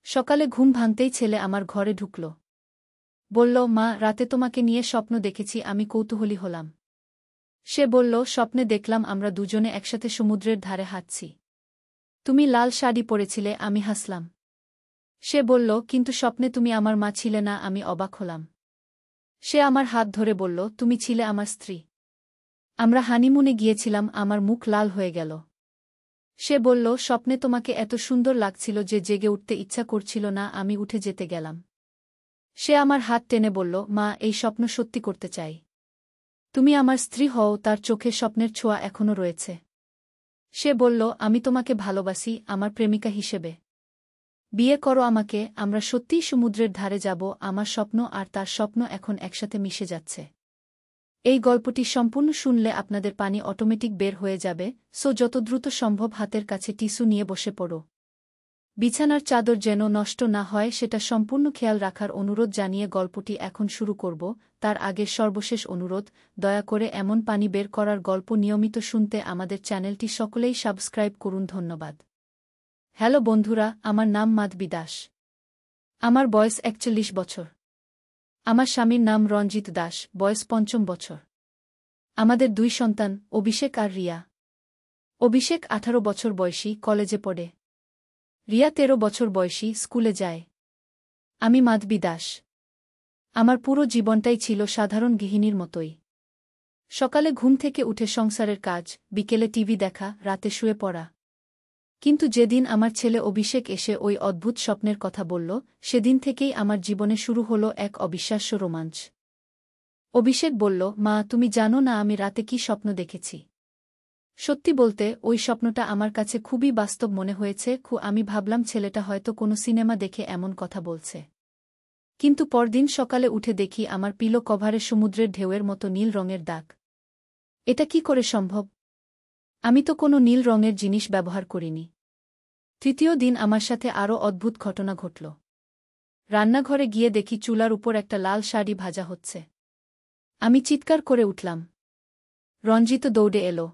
সকালে ঘুম ভাঙতেই ছেলে আমার ঘরে ঢুকল। বলল, মা, রাতে তোমাকে নিয়ে স্বপ্ন দেখেছি। আমি কৌতূহলী হলাম। সে বলল, স্বপ্নে দেখলাম আমরা দুজনে একসাথে সমুদ্রের ধারে হাঁটছি। তুমি লাল শাড়ি পরেছিলে। আমি হাসলাম। সে বলল, কিন্তু স্বপ্নে তুমি আমার মা ছিলে না। আমি অবাক হলাম। সে আমার হাত ধরে বলল, তুমি ছিলে আমার স্ত্রী। আমরা হানিমুনে গিয়েছিলাম। আমার মুখ লাল হয়ে গেল। সে বলল, স্বপ্নে তোমাকে এত সুন্দর লাগছিল যে জেগে উঠতে ইচ্ছা করছিল না। আমি উঠে যেতে গেলাম। সে আমার হাত টেনে বলল, মা, এই স্বপ্ন সত্যি করতে চাই। তুমি আমার স্ত্রী হও। তার চোখে স্বপ্নের ছোঁয়া এখনও রয়েছে। সে বলল, আমি তোমাকে ভালোবাসি, আমার প্রেমিকা হিসেবে। বিয়ে করো আমাকে। আমরা সত্যিই সমুদ্রের ধারে যাব। আমার স্বপ্ন আর তার স্বপ্ন এখন একসাথে মিশে যাচ্ছে। এই গল্পটি সম্পূর্ণ শুনলে আপনাদের পানি অটোমেটিক বের হয়ে যাবে। সো যত দ্রুত সম্ভব হাতের কাছে টিস্যু নিয়ে বসে পড়ো। বিছানার চাদর যেন নষ্ট না হয় সেটা সম্পূর্ণ খেয়াল রাখার অনুরোধ জানিয়ে গল্পটি এখন শুরু করব। তার আগে সর্বশেষ অনুরোধ, দয়া করে এমন পানি বের করার গল্প নিয়মিত শুনতে আমাদের চ্যানেলটি সকলেই সাবস্ক্রাইব করুন। ধন্যবাদ। হ্যালো বন্ধুরা, আমার নাম মাধবী দাস। আমার বয়স ৪১ বছর। আমার স্বামীর নাম রঞ্জিত দাস, বয়স ৫ম বছর। আমাদের ২ সন্তান, অভিষেক আর রিয়া। অভিষেক ১৮ বছর বয়সী, কলেজে পড়ে। রিয়া ১৩ বছর বয়সী, স্কুলে যায়। আমি মাধবী দাস। আমার পুরো জীবনটাই ছিল সাধারণ গৃহিণীর মতোই। সকালে ঘুম থেকে উঠে সংসারের কাজ, বিকেলে টিভি দেখা, রাতে শুয়ে পড়া। কিন্তু যেদিন আমার ছেলে অভিষেক এসে ওই অদ্ভুত স্বপ্নের কথা বলল, সেদিন থেকেই আমার জীবনে শুরু হল এক অবিশ্বাস্য রোমাঞ্চ। অভিষেক বলল, মা, তুমি জানো না আমি রাতে কি স্বপ্ন দেখেছি। সত্যি বলতে, ওই স্বপ্নটা আমার কাছে খুবই বাস্তব মনে হয়েছে। আমি ভাবলাম ছেলেটা হয়তো কোনো সিনেমা দেখে এমন কথা বলছে। কিন্তু পরদিন সকালে উঠে দেখি আমার পিলো কভারে সমুদ্রের ঢেউয়ের মতো নীল রঙের দাগ। এটা কি করে সম্ভব? আমি তো কোনো নীল রঙের জিনিস ব্যবহার করিনি। তৃতীয় দিন আমার সাথে আরও অদ্ভুত ঘটনা ঘটল। রান্নাঘরে গিয়ে দেখি চুলার উপর একটা লাল শাড়ি ভাজা হচ্ছে। আমি চিৎকার করে উঠলাম। রঞ্জিত দৌড়ে এলো।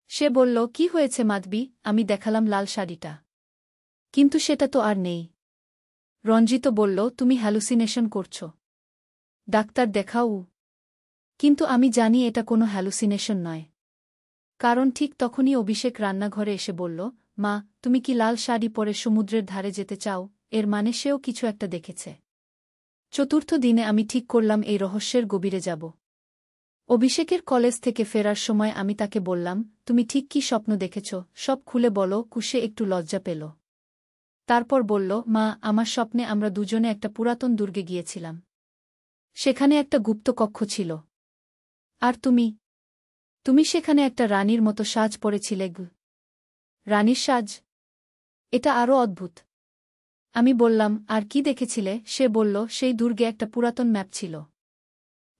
সে বলল, কি হয়েছে মাধবী? আমি দেখালাম লাল শাড়িটা। কিন্তু সেটা তো আর নেই। রঞ্জিত বলল, তুমি হ্যালুসিনেশন করছ। ডাক্তার দেখাও। কিন্তু আমি জানি এটা কোনো হ্যালুসিনেশন নয়। কারণ ঠিক তখনই অভিষেক রান্নাঘরে এসে বলল, মা, তুমি কি লাল শাড়ি পরে সমুদ্রের ধারে যেতে চাও? এর মানে সেও কিছু একটা দেখেছে। চতুর্থ দিনে আমি ঠিক করলাম এই রহস্যের গভীরে যাব। অভিষেকের কলেজ থেকে ফেরার সময় আমি তাকে বললাম, তুমি ঠিক কি স্বপ্ন দেখেছ? সব খুলে বলো। কুশে একটু লজ্জা পেল। তারপর বলল, মা, আমার স্বপ্নে আমরা দুজনে একটা পুরাতন দুর্গে গিয়েছিলাম। সেখানে একটা গুপ্ত কক্ষ ছিল। আর তুমি? তুমি সেখানে একটা রানীর মতো সাজ পরেছিলে। রানীর সাজ? এটা আরও অদ্ভুত। আমি বললাম, আর কি দেখেছিলে? সে বলল, সেই দুর্গে একটা পুরাতন ম্যাপ ছিল,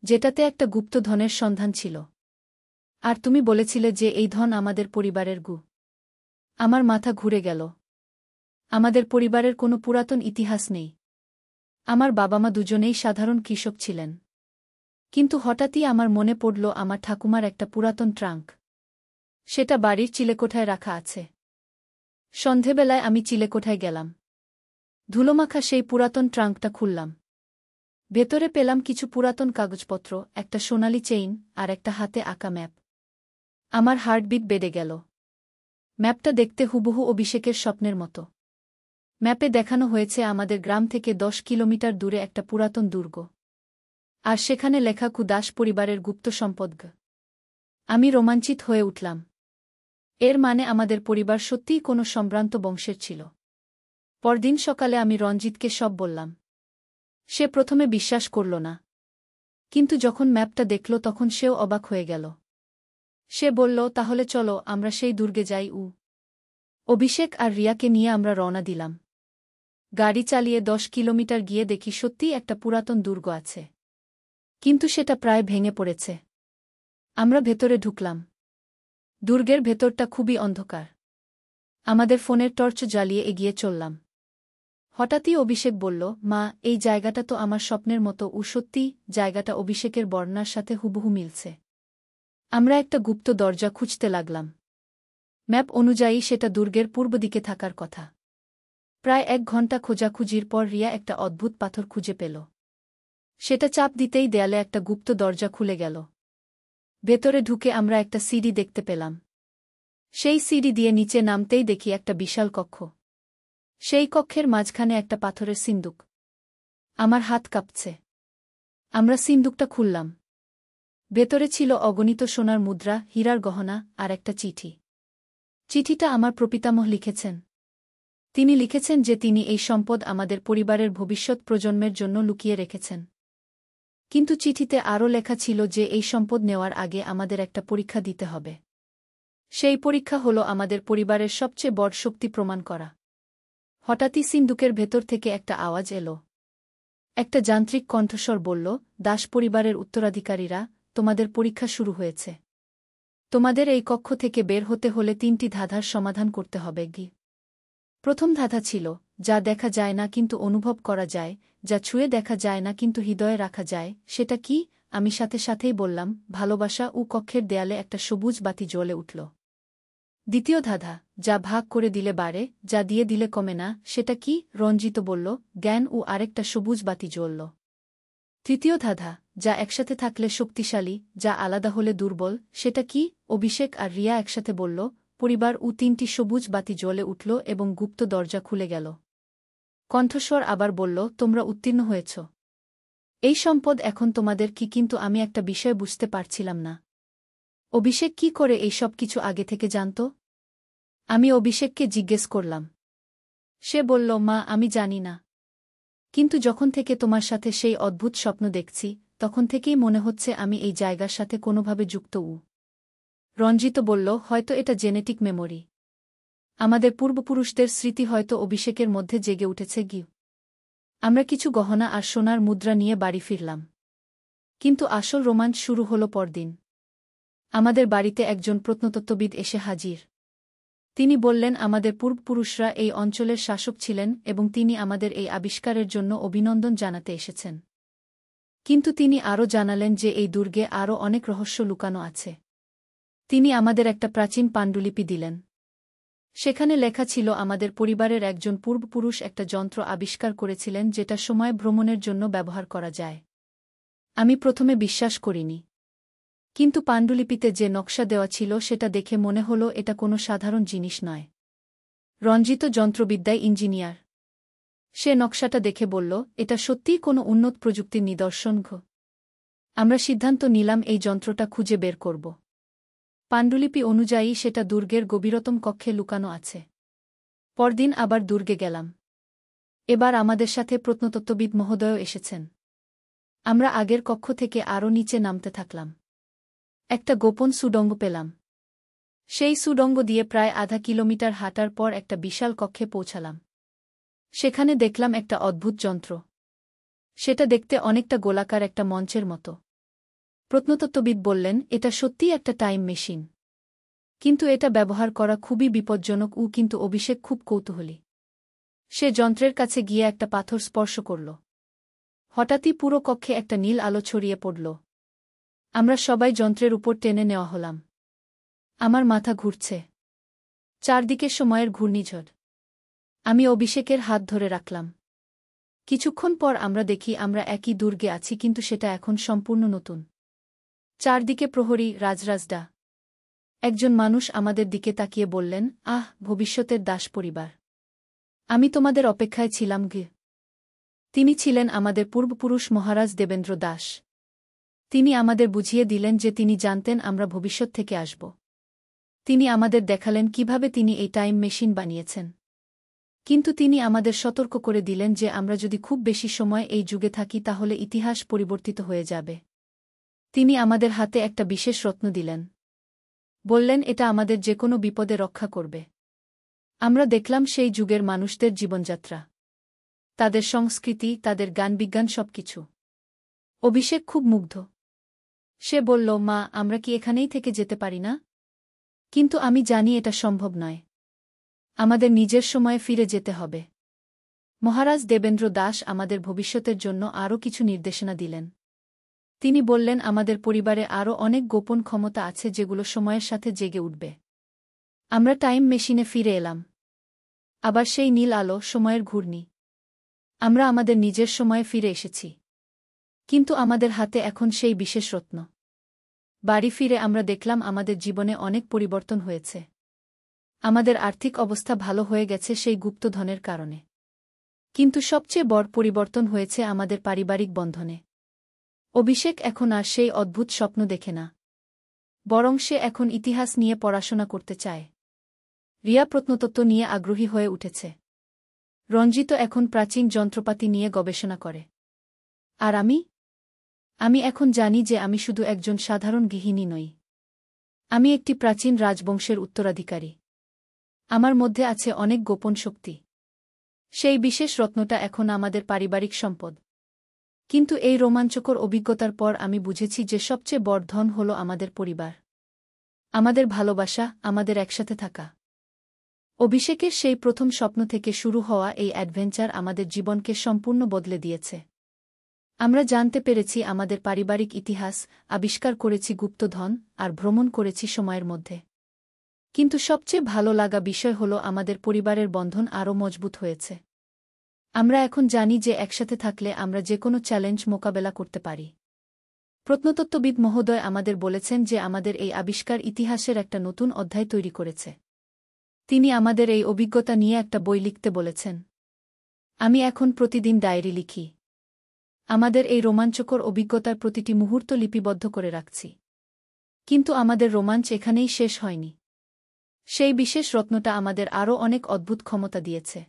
যেটাতে একটা গুপ্ত ধনের সন্ধান ছিল। আর তুমি বলেছিলে যে এই ধন আমাদের পরিবারের গু। আমার মাথা ঘুরে গেল। আমাদের পরিবারের কোনো পুরাতন ইতিহাস নেই। আমার বাবা-মা দুজনেই সাধারণ কৃষক ছিলেন। কিন্তু হঠাৎই আমার মনে পড়ল আমার ঠাকুমার একটা পুরাতন ট্রাঙ্ক। সেটা বাড়ির চিলেকোঠায় রাখা আছে। সন্ধেবেলায় আমি চিলেকোঠায় গেলাম। ধুলোমাখা সেই পুরাতন ট্রাঙ্কটা খুললাম। ভেতরে পেলাম কিছু পুরাতন কাগজপত্র, একটা সোনালি চেইন, আর একটা হাতে আঁকা ম্যাপ। আমার হার্টবিট বেড়ে গেল। ম্যাপটা দেখতে হুবহু অভিষেকের স্বপ্নের মতো। ম্যাপে দেখানো হয়েছে আমাদের গ্রাম থেকে ১০ কিলোমিটার দূরে একটা পুরাতন দুর্গ। আর সেখানে লেখা দাস পরিবারের গুপ্ত সম্পদ। আমি রোমাঞ্চিত হয়ে উঠলাম। এর মানে আমাদের পরিবার সত্যিই কোনো সম্ভ্রান্ত বংশের ছিল। পরদিন সকালে আমি রঞ্জিতকে সব বললাম। সে প্রথমে বিশ্বাস করল না। কিন্তু যখন ম্যাপটা দেখল তখন সেও অবাক হয়ে গেল। সে বলল, তাহলে চলো আমরা সেই দুর্গে যাই। অভিষেক আর রিয়াকে নিয়ে আমরা রওনা দিলাম। গাড়ি চালিয়ে ১০ কিলোমিটার গিয়ে দেখি সত্যিই একটা পুরাতন দুর্গ আছে। কিন্তু সেটা প্রায় ভেঙে পড়েছে। আমরা ভেতরে ঢুকলাম। দুর্গের ভেতরটা খুবই অন্ধকার। আমাদের ফোনের টর্চ জ্বালিয়ে এগিয়ে চললাম। হঠাৎই অভিষেক বলল, মা, এই জায়গাটা তো আমার স্বপ্নের মতো। সত্যি, জায়গাটা অভিষেকের বর্ণনার সাথে হুবহু মিলছে। আমরা একটা গুপ্ত দরজা খুঁজতে লাগলাম। ম্যাপ অনুযায়ী সেটা দুর্গের পূর্ব দিকে থাকার কথা। প্রায় 1 ঘণ্টা খোঁজাখুঁজির পর রিয়া একটা অদ্ভুত পাথর খুঁজে পেল। সেটা চাপ দিতেই দেয়ালে একটা গুপ্ত দরজা খুলে গেল। ভেতরে ঢুকে আমরা একটা সিঁড়ি দেখতে পেলাম। সেই সিঁড়ি দিয়ে নিচে নামতেই দেখি একটা বিশাল কক্ষ। সেই কক্ষের মাঝখানে একটা পাথরের সিন্দুক। আমার হাত কাঁপছে। আমরা সিন্দুকটা খুললাম। ভেতরে ছিল অগণিত সোনার মুদ্রা, হীরার গহনা আর একটা চিঠি। চিঠিটা আমার প্রপিতামহ লিখেছেন। তিনি লিখেছেন যে তিনি এই সম্পদ আমাদের পরিবারের ভবিষ্যৎ প্রজন্মের জন্য লুকিয়ে রেখেছেন। কিন্তু চিঠিতে আরও লেখা ছিল যে এই সম্পদ নেওয়ার আগে আমাদের একটা পরীক্ষা দিতে হবে। সেই পরীক্ষা হল আমাদের পরিবারের সবচেয়ে বড় শক্তি প্রমাণ করা। হঠাৎই সিন্দুকের ভেতর থেকে একটা আওয়াজ এলো। একটা যান্ত্রিক কণ্ঠস্বর বলল, দাস পরিবারের উত্তরাধিকারীরা, তোমাদের পরীক্ষা শুরু হয়েছে। তোমাদের এই কক্ষ থেকে বের হতে হলে 3টি ধাঁধার সমাধান করতে হবে। প্রথম ধাঁধা ছিল, যা দেখা যায় না কিন্তু অনুভব করা যায়, যা ছুঁয়ে দেখা যায় না কিন্তু হৃদয়ে রাখা যায়, সেটা কি? আমি সাথে সাথেই বললাম, ভালোবাসা। ও কক্ষের দেয়ালে একটা সবুজ বাতি জ্বলে উঠল। দ্বিতীয় ধাঁধা, যা ভাগ করে দিলে বাড়ে, যা দিয়ে দিলে কমে না, সেটা কি? রঞ্জিত বলল, জ্ঞান। ও আরেকটা সবুজ বাতি জ্বলল। তৃতীয় ধাঁধা, যা একসাথে থাকলে শক্তিশালী, যা আলাদা হলে দুর্বল, সেটা কি? অভিষেক আর রিয়া একসাথে বলল, পরিবার। ও 3টি সবুজ বাতি জ্বলে উঠল এবং গুপ্ত দরজা খুলে গেল। কণ্ঠস্বর আবার বলল, তোমরা উত্তীর্ণ হয়েছ। এই সম্পদ এখন তোমাদের কি? কিন্তু আমি একটা বিষয় বুঝতে পারছিলাম না। অভিষেক কি করে এই সব কিছু আগে থেকে জানত? আমি অভিষেককে জিজ্ঞেস করলাম। সে বলল, মা, আমি জানি না। কিন্তু যখন থেকে তোমার সাথে সেই অদ্ভুত স্বপ্ন দেখছি, তখন থেকেই মনে হচ্ছে আমি এই জায়গার সাথে কোনোভাবে যুক্ত। রঞ্জিত বলল, হয়তো এটা জেনেটিক মেমোরি। আমাদের পূর্বপুরুষদের স্মৃতি হয়তো অভিষেকের মধ্যে জেগে উঠেছে। আমরা কিছু গহনা আর সোনার মুদ্রা নিয়ে বাড়ি ফিরলাম। কিন্তু আসল রোমাঞ্চ শুরু হল পরদিন। আমাদের বাড়িতে একজন প্রত্নতত্ত্ববিদ এসে হাজির। তিনি বললেন, আমাদের পূর্বপুরুষরা এই অঞ্চলের শাসক ছিলেন এবং তিনি আমাদের এই আবিষ্কারের জন্য অভিনন্দন জানাতে এসেছেন। কিন্তু তিনি আরও জানালেন যে এই দুর্গে আরও অনেক রহস্য লুকানো আছে। তিনি আমাদের একটা প্রাচীন পাণ্ডুলিপি দিলেন। সেখানে লেখা ছিল আমাদের পরিবারের একজন পূর্বপুরুষ একটা যন্ত্র আবিষ্কার করেছিলেন যেটা সময় ভ্রমণের জন্য ব্যবহার করা যায়। আমি প্রথমে বিশ্বাস করিনি। কিন্তু পাণ্ডুলিপিতে যে নকশা দেওয়া ছিল সেটা দেখে মনে হলো এটা কোনো সাধারণ জিনিস নয়। রঞ্জিত যন্ত্রবিদ্যায় ইঞ্জিনিয়ার। সে নকশাটা দেখে বলল, এটা সত্যিই কোনো উন্নত প্রযুক্তির নিদর্শন। আমরা সিদ্ধান্ত নিলাম এই যন্ত্রটা খুঁজে বের করব। পাণ্ডুলিপি অনুযায়ী সেটা দুর্গের গভীরতম কক্ষে লুকানো আছে। পরদিন আবার দুর্গে গেলাম। এবার আমাদের সাথে প্রত্নতত্ত্ববিদ মহোদয়ও এসেছেন। আমরা আগের কক্ষ থেকে আরও নিচে নামতে থাকলাম। একটা গোপন সুড়ঙ্গ পেলাম। সেই সুড়ঙ্গ দিয়ে প্রায় আধা কিলোমিটার হাঁটার পর একটা বিশাল কক্ষে পৌঁছালাম। সেখানে দেখলাম একটা অদ্ভুত যন্ত্র। সেটা দেখতে অনেকটা গোলাকার একটা মঞ্চের মতো। প্রত্নতত্ত্ববিদ বললেন, এটা সত্যিই একটা টাইম মেশিন। কিন্তু এটা ব্যবহার করা খুবই বিপজ্জনক। কিন্তু অভিষেক খুব কৌতূহলী। সে যন্ত্রের কাছে গিয়ে একটা পাথর স্পর্শ করল। হঠাৎই পুরো কক্ষে একটা নীল আলো ছড়িয়ে পড়ল। আমরা সবাই যন্ত্রের উপর টেনে নেওয়া হলাম। আমার মাথা ঘুরছে। চারদিকে সময়ের ঘূর্ণিঝড়। আমি অভিষেকের হাত ধরে রাখলাম। কিছুক্ষণ পর আমরা দেখি আমরা একই দুর্গে আছি, কিন্তু সেটা এখন সম্পূর্ণ নতুন। চারদিকে প্রহরী, রাজরাজডা। একজন মানুষ আমাদের দিকে তাকিয়ে বললেন, আহ, ভবিষ্যতের দাস পরিবার। আমি তোমাদের অপেক্ষায় ছিলাম। তিনি ছিলেন আমাদের পূর্বপুরুষ মহারাজ দেবেন্দ্র দাস। তিনি আমাদের বুঝিয়ে দিলেন যে তিনি জানতেন আমরা ভবিষ্যৎ থেকে আসব। তিনি আমাদের দেখালেন কিভাবে তিনি এই টাইম মেশিন বানিয়েছেন। কিন্তু তিনি আমাদের সতর্ক করে দিলেন যে আমরা যদি খুব বেশি সময় এই যুগে থাকি তাহলে ইতিহাস পরিবর্তিত হয়ে যাবে। তিনি আমাদের হাতে একটা বিশেষ রত্ন দিলেন। বললেন, এটা আমাদের যেকোনো বিপদে রক্ষা করবে। আমরা দেখলাম সেই যুগের মানুষদের জীবনযাত্রা, তাদের সংস্কৃতি, তাদের জ্ঞান-বিজ্ঞান সবকিছু। অভিষেক খুব মুগ্ধ। সে বলল, মা, আমরা কি এখানেই থেকে যেতে পারি না? কিন্তু আমি জানি এটা সম্ভব নয়। আমাদের নিজের সময়ে ফিরে যেতে হবে। মহারাজ দেবেন্দ্র দাস আমাদের ভবিষ্যতের জন্য আরও কিছু নির্দেশনা দিলেন। তিনি বললেন, আমাদের পরিবারে আরও অনেক গোপন ক্ষমতা আছে যেগুলো সময়ের সাথে জেগে উঠবে। আমরা টাইম মেশিনে ফিরে এলাম। আবার সেই নীল আলো, সময়ের ঘূর্ণি। আমরা আমাদের নিজের সময়ে ফিরে এসেছি। কিন্তু আমাদের হাতে এখন সেই বিশেষ রত্ন। বাড়ি ফিরে আমরা দেখলাম আমাদের জীবনে অনেক পরিবর্তন হয়েছে। আমাদের আর্থিক অবস্থা ভালো হয়ে গেছে সেই গুপ্তধনের কারণে। কিন্তু সবচেয়ে বড় পরিবর্তন হয়েছে আমাদের পারিবারিক বন্ধনে। অভিষেক এখন আর সেই অদ্ভুত স্বপ্ন দেখে না। বরং সে এখন ইতিহাস নিয়ে পড়াশোনা করতে চায়। রিয়া প্রত্নতত্ত্ব নিয়ে আগ্রহী হয়ে উঠেছে। রঞ্জিত এখন প্রাচীন যন্ত্রপাতি নিয়ে গবেষণা করে। আর আমি এখন জানি যে আমি শুধু একজন সাধারণ গৃহিণী নই। আমি একটি প্রাচীন রাজবংশের উত্তরাধিকারী। আমার মধ্যে আছে অনেক গোপন শক্তি। সেই বিশেষ রত্নটা এখন আমাদের পারিবারিক সম্পদ। কিন্তু এই রোমাঞ্চকর অভিজ্ঞতার পর আমি বুঝেছি যে সবচেয়ে বড় ধন হল আমাদের পরিবার। আমাদের ভালোবাসা, আমাদের একসাথে থাকা। অভিষেকের সেই প্রথম স্বপ্ন থেকে শুরু হওয়া এই অ্যাডভেঞ্চার আমাদের জীবনকে সম্পূর্ণ বদলে দিয়েছে। আমরা জানতে পেরেছি আমাদের পারিবারিক ইতিহাস, আবিষ্কার করেছি গুপ্তধন, আর ভ্রমণ করেছি সময়ের মধ্যে। কিন্তু সবচেয়ে ভালো লাগা বিষয় হল আমাদের পরিবারের বন্ধন আরও মজবুত হয়েছে। আমরা এখন জানি যে একসাথে থাকলে আমরা যে কোনো চ্যালেঞ্জ মোকাবেলা করতে পারি। প্রত্নতত্ত্ববিদ মহোদয় আমাদের বলেছেন যে আমাদের এই আবিষ্কার ইতিহাসের একটা নতুন অধ্যায় তৈরি করেছে। তিনি আমাদের এই অভিজ্ঞতা নিয়ে একটা বই লিখতে বলেছেন। আমি এখন প্রতিদিন ডায়েরি লিখি। আমাদের এই রোমাঞ্চকর অভিজ্ঞতার প্রতিটি মুহূর্ত লিপিবদ্ধ করে রাখছি। কিন্তু আমাদের রোমাঞ্চ এখানেই শেষ হয়নি। সেই বিশেষ রত্নটা আমাদের আরও অনেক অদ্ভুত ক্ষমতা দিয়েছে।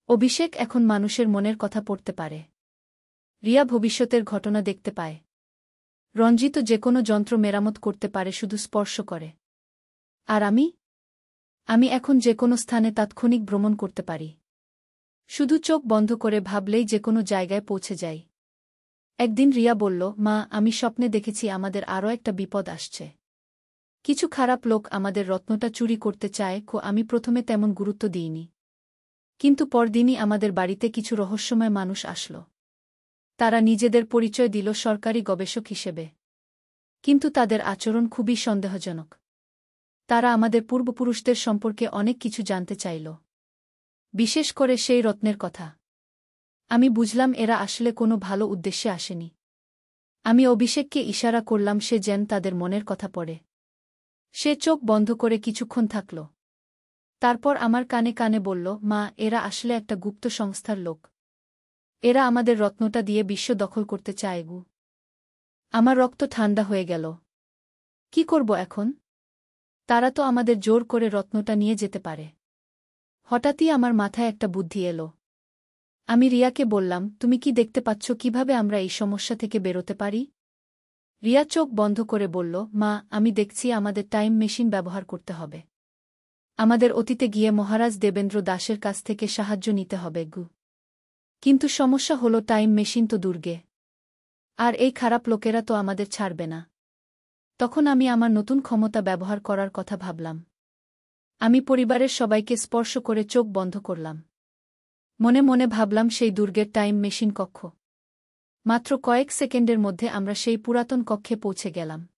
অভিষেক এখন মানুষের মনের কথা পড়তে পারে। রিয়া ভবিষ্যতের ঘটনা দেখতে পায়। রঞ্জিত যে কোনো যন্ত্র মেরামত করতে পারে শুধু স্পর্শ করে। আর আমি এখন যে কোনো স্থানে তাৎক্ষণিক ভ্রমণ করতে পারি। শুধু চোখ বন্ধ করে ভাবলেই যে কোনো জায়গায় পৌঁছে যাই। একদিন রিয়া বলল, মা, আমি স্বপ্নে দেখেছি আমাদের আরও একটা বিপদ আসছে। কিছু খারাপ লোক আমাদের রত্নটা চুরি করতে চায়। আমি প্রথমে তেমন গুরুত্ব দিইনি। কিন্তু পরদিনই আমাদের বাড়িতে কিছু রহস্যময় মানুষ আসল। তারা নিজেদের পরিচয় দিল সরকারি গবেষক হিসেবে। কিন্তু তাদের আচরণ খুবই সন্দেহজনক। তারা আমাদের পূর্বপুরুষদের সম্পর্কে অনেক কিছু জানতে চাইল। বিশেষ করে সেই রত্নের কথা। আমি বুঝলাম এরা আসলে কোনো ভালো উদ্দেশ্যে আসেনি। আমি অভিষেককে ইশারা করলাম সে যেন তাদের মনের কথা পড়ে। সে চোখ বন্ধ করে কিছুক্ষণ থাকল। তারপর আমার কানে কানে বলল, মা, এরা আসলে একটা গুপ্ত সংস্থার লোক। এরা আমাদের রত্নটা দিয়ে বিশ্ব দখল করতে চায়। আমার রক্ত ঠান্ডা হয়ে গেল। কি করব এখন? তারা তো আমাদের জোর করে রত্নটা নিয়ে যেতে পারে। হঠাৎই আমার মাথায় একটা বুদ্ধি এলো। আমি রিয়াকে বললাম, তুমি কি দেখতে পাচ্ছ কিভাবে আমরা এই সমস্যা থেকে বেরোতে পারি? রিয়া চোখ বন্ধ করে বলল, মা, আমি দেখছি আমাদের টাইম মেশিন ব্যবহার করতে হবে। আমাদের অতীতে গিয়ে মহারাজ দেবেন্দ্র দাসের কাছ থেকে সাহায্য নিতে হবে। কিন্তু সমস্যা হলো টাইম মেশিন তো দুর্গে। আর এই খারাপ লোকেরা তো আমাদের ছাড়বে না। তখন আমি আমার নতুন ক্ষমতা ব্যবহার করার কথা ভাবলাম। আমি পরিবারের সবাইকে স্পর্শ করে চোখ বন্ধ করলাম। মনে মনে ভাবলাম সেই দুর্গের টাইম মেশিন কক্ষ। মাত্র কয়েক সেকেন্ডের মধ্যে আমরা সেই পুরাতন কক্ষে পৌঁছে গেলাম।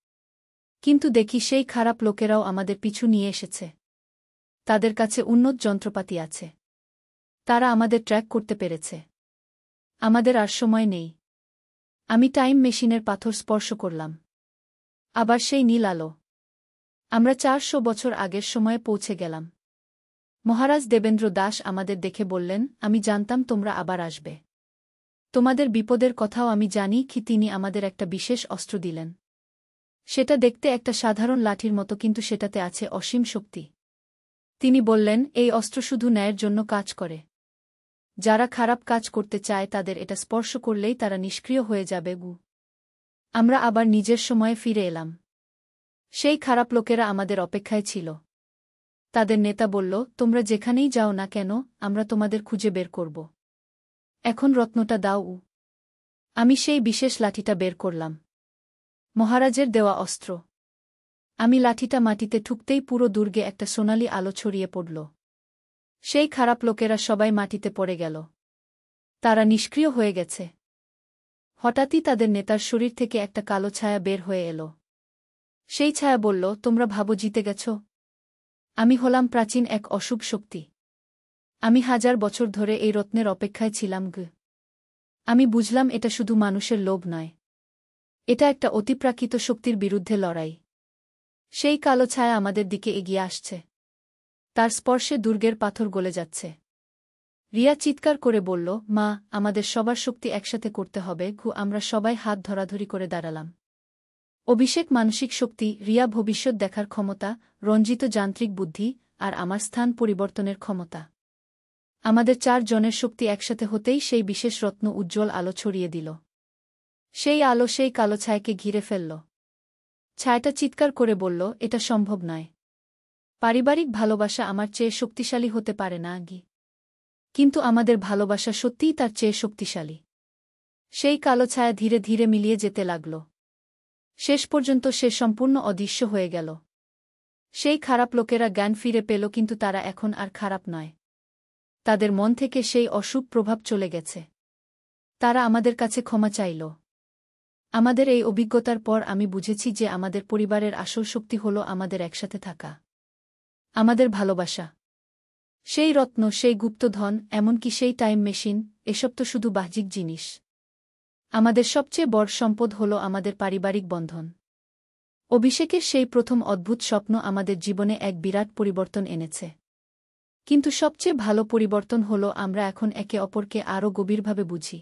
কিন্তু দেখি সেই খারাপ লোকেরাও আমাদের পিছু নিয়ে এসেছে। তাদের কাছে উন্নত যন্ত্রপাতি আছে। তারা আমাদের ট্র্যাক করতে পেরেছে। আমাদের আর সময় নেই। আমি টাইম মেশিনের পাথর স্পর্শ করলাম। আবার সেই নীল আলো। আমরা 400 বছর আগের সময়ে পৌঁছে গেলাম। মহারাজ দেবেন্দ্র দাস আমাদের দেখে বললেন, আমি জানতাম তোমরা আবার আসবে। তোমাদের বিপদের কথাও আমি জানি। তিনি আমাদের একটা বিশেষ অস্ত্র দিলেন। সেটা দেখতে একটা সাধারণ লাঠির মতো, কিন্তু সেটাতে আছে অসীম শক্তি। তিনি বললেন, এই অস্ত্র শুধু ন্যায়ের জন্য কাজ করে। যারা খারাপ কাজ করতে চায় তাদের এটা স্পর্শ করলেই তারা নিষ্ক্রিয় হয়ে যাবে। আমরা আবার নিজের সময়ে ফিরে এলাম। সেই খারাপ লোকেরা আমাদের অপেক্ষায় ছিল। তাদের নেতা বলল, তোমরা যেখানেই যাও না কেন, আমরা তোমাদের খুঁজে বের করব। এখন রত্নটা দাও। আমি সেই বিশেষ লাঠিটা বের করলাম। মহারাজের দেওয়া অস্ত্র। আমি লাঠিটা মাটিতে ঠুকতেই পুরো দুর্গে একটা সোনালি আলো ছড়িয়ে পড়ল। সেই খারাপ লোকেরা সবাই মাটিতে পড়ে গেল। তারা নিষ্ক্রিয় হয়ে গেছে। হঠাৎই তাদের নেতার শরীর থেকে একটা কালো ছায়া বের হয়ে এলো। সেই ছায়া বলল, তোমরা ভাবো জিতে গেছ? আমি হলাম প্রাচীন এক অশুভ শক্তি। আমি 1000 বছর ধরে এই রত্নের অপেক্ষায় ছিলাম। আমি বুঝলাম এটা শুধু মানুষের লোভ নয়। এটা একটা অতিপ্রাকৃত শক্তির বিরুদ্ধে লড়াই। সেই কালো ছায়া আমাদের দিকে এগিয়ে আসছে। তার স্পর্শে দুর্গের পাথর গলে যাচ্ছে। রিয়া চিৎকার করে বলল, মা, আমাদের সবার শক্তি একসাথে করতে হবে। আমরা সবাই হাত ধরাধরি করে দাঁড়ালাম। অভিষেক মানসিক শক্তি, রিয়া ভবিষ্যৎ দেখার ক্ষমতা, রঞ্জিত যান্ত্রিক বুদ্ধি, আর আমার স্থান পরিবর্তনের ক্ষমতা। আমাদের 4 জনের শক্তি একসাথে হতেই সেই বিশেষ রত্ন উজ্জ্বল আলো ছড়িয়ে দিল। সেই আলো সেই কালো ছায়াকে ঘিরে ফেলল। ছায়াটা চিৎকার করে বলল, এটা সম্ভব নয়। পারিবারিক ভালোবাসা আমার চেয়ে শক্তিশালী হতে পারে না। কিন্তু আমাদের ভালোবাসা সত্যিই তার চেয়ে শক্তিশালী। সেই কালো ছায়া ধীরে ধীরে মিলিয়ে যেতে লাগল। শেষ পর্যন্ত সে সম্পূর্ণ অদৃশ্য হয়ে গেল। সেই খারাপ লোকেরা জ্ঞান ফিরে পেল, কিন্তু তারা এখন আর খারাপ নয়। তাদের মন থেকে সেই অশুভ প্রভাব চলে গেছে। তারা আমাদের কাছে ক্ষমা চাইল। আমাদের এই অভিজ্ঞতার পর আমি বুঝেছি যে আমাদের পরিবারের আসল শক্তি হল আমাদের একসাথে থাকা। আমাদের ভালোবাসা। সেই রত্ন, সেই গুপ্তধন, এমনকি সেই টাইম মেশিন, এসব তো শুধু বাহ্যিক জিনিস। আমাদের সবচেয়ে বড় সম্পদ হল আমাদের পারিবারিক বন্ধন। অভিষেকের সেই প্রথম অদ্ভুত স্বপ্ন আমাদের জীবনে এক বিরাট পরিবর্তন এনেছে। কিন্তু সবচেয়ে ভালো পরিবর্তন হল আমরা এখন একে অপরকে আরও গভীরভাবে বুঝি।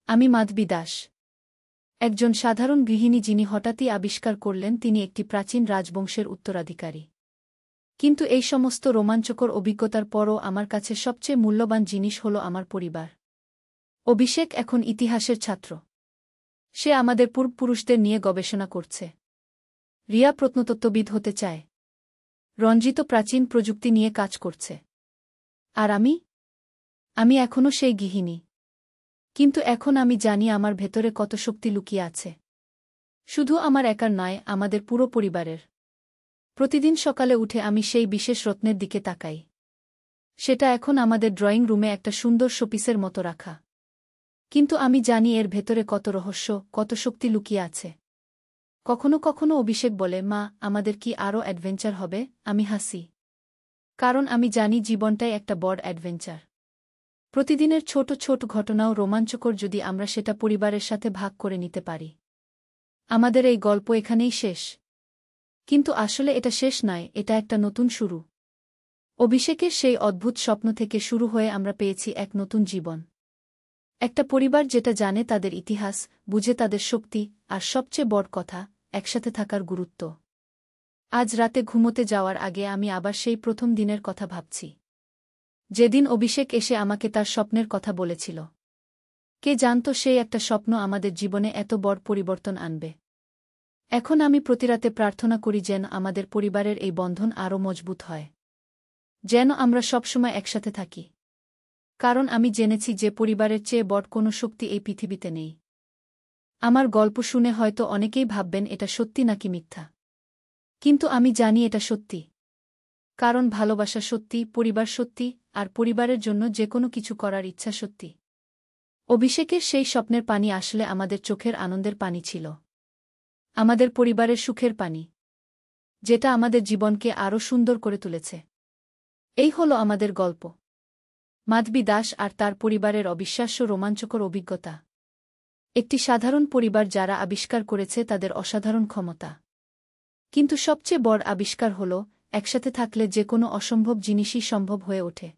আমি মাধবী দাস, একজন সাধারণ গৃহিণী যিনি হঠাৎই আবিষ্কার করলেন তিনি একটি প্রাচীন রাজবংশের উত্তরাধিকারী। কিন্তু এই সমস্ত রোমাঞ্চকর অভিজ্ঞতার পরও আমার কাছে সবচেয়ে মূল্যবান জিনিস হল আমার পরিবার। অভিষেক এখন ইতিহাসের ছাত্র। সে আমাদের পূর্বপুরুষদের নিয়ে গবেষণা করছে। রিয়া প্রত্নতত্ত্ববিদ হতে চায়। রঞ্জিত প্রাচীন প্রযুক্তি নিয়ে কাজ করছে। আর আমি এখনও সেই গৃহিণী। কিন্তু এখন আমি জানি আমার ভেতরে কত শক্তি লুকিয়ে আছে। শুধু আমার একার নয়, আমাদের পুরো পরিবারের। প্রতিদিন সকালে উঠে আমি সেই বিশেষ রত্নের দিকে তাকাই। সেটা এখন আমাদের ড্রয়িং রুমে একটা সুন্দর শোপিসের মতো রাখা। কিন্তু আমি জানি এর ভেতরে কত রহস্য, কত শক্তি লুকিয়ে আছে। কখনো কখনো অভিষেক বলে, মা, আমাদের কি আরও অ্যাডভেঞ্চার হবে? আমি হাসি। কারণ আমি জানি জীবনটাই একটা বড় অ্যাডভেঞ্চার। প্রতিদিনের ছোট ছোট ঘটনাও রোমাঞ্চকর যদি আমরা সেটা পরিবারের সাথে ভাগ করে নিতে পারি। আমাদের এই গল্প এখানেই শেষ। কিন্তু আসলে এটা শেষ নয়, এটা একটা নতুন শুরু। অভিষেকের সেই অদ্ভুত স্বপ্ন থেকে শুরু হয়ে আমরা পেয়েছি এক নতুন জীবন। একটা পরিবার যেটা জানে তাদের ইতিহাস, বুঝে তাদের শক্তি, আর সবচেয়ে বড় কথা, একসাথে থাকার গুরুত্ব। আজ রাতে ঘুমোতে যাওয়ার আগে আমি আবার সেই প্রথম দিনের কথা ভাবছি, যেদিন অভিষেক এসে আমাকে তার স্বপ্নের কথা বলেছিল। কে জানত সেই একটা স্বপ্ন আমাদের জীবনে এত বড় পরিবর্তন আনবে। এখন আমি প্রতিরাতে প্রার্থনা করি যেন আমাদের পরিবারের এই বন্ধন আরও মজবুত হয়। যেন আমরা সবসময় একসাথে থাকি। কারণ আমি জেনেছি যে পরিবারের চেয়ে বড় কোনো শক্তি এই পৃথিবীতে নেই। আমার গল্প শুনে হয়তো অনেকেই ভাববেন এটা সত্যি নাকি মিথ্যা। কিন্তু আমি জানি এটা সত্যি। কারণ ভালোবাসা সত্যি, পরিবার সত্যি, আর পরিবারের জন্য যে কোনো কিছু করার ইচ্ছা সত্যি। অভিষেকের সেই স্বপ্নের পানি আসলে আমাদের চোখের আনন্দের পানি ছিল। আমাদের পরিবারের সুখের পানি, যেটা আমাদের জীবনকে আরও সুন্দর করে তুলেছে। এই হলো আমাদের গল্প, মাধবী দাস আর তার পরিবারের অবিশ্বাস্য রোমাঞ্চকর অভিজ্ঞতা। একটি সাধারণ পরিবার যারা আবিষ্কার করেছে তাদের অসাধারণ ক্ষমতা। কিন্তু সবচেয়ে বড় আবিষ্কার হল, একসাথে থাকলে যে কোনো অসম্ভব জিনিসই সম্ভব হয়ে ওঠে।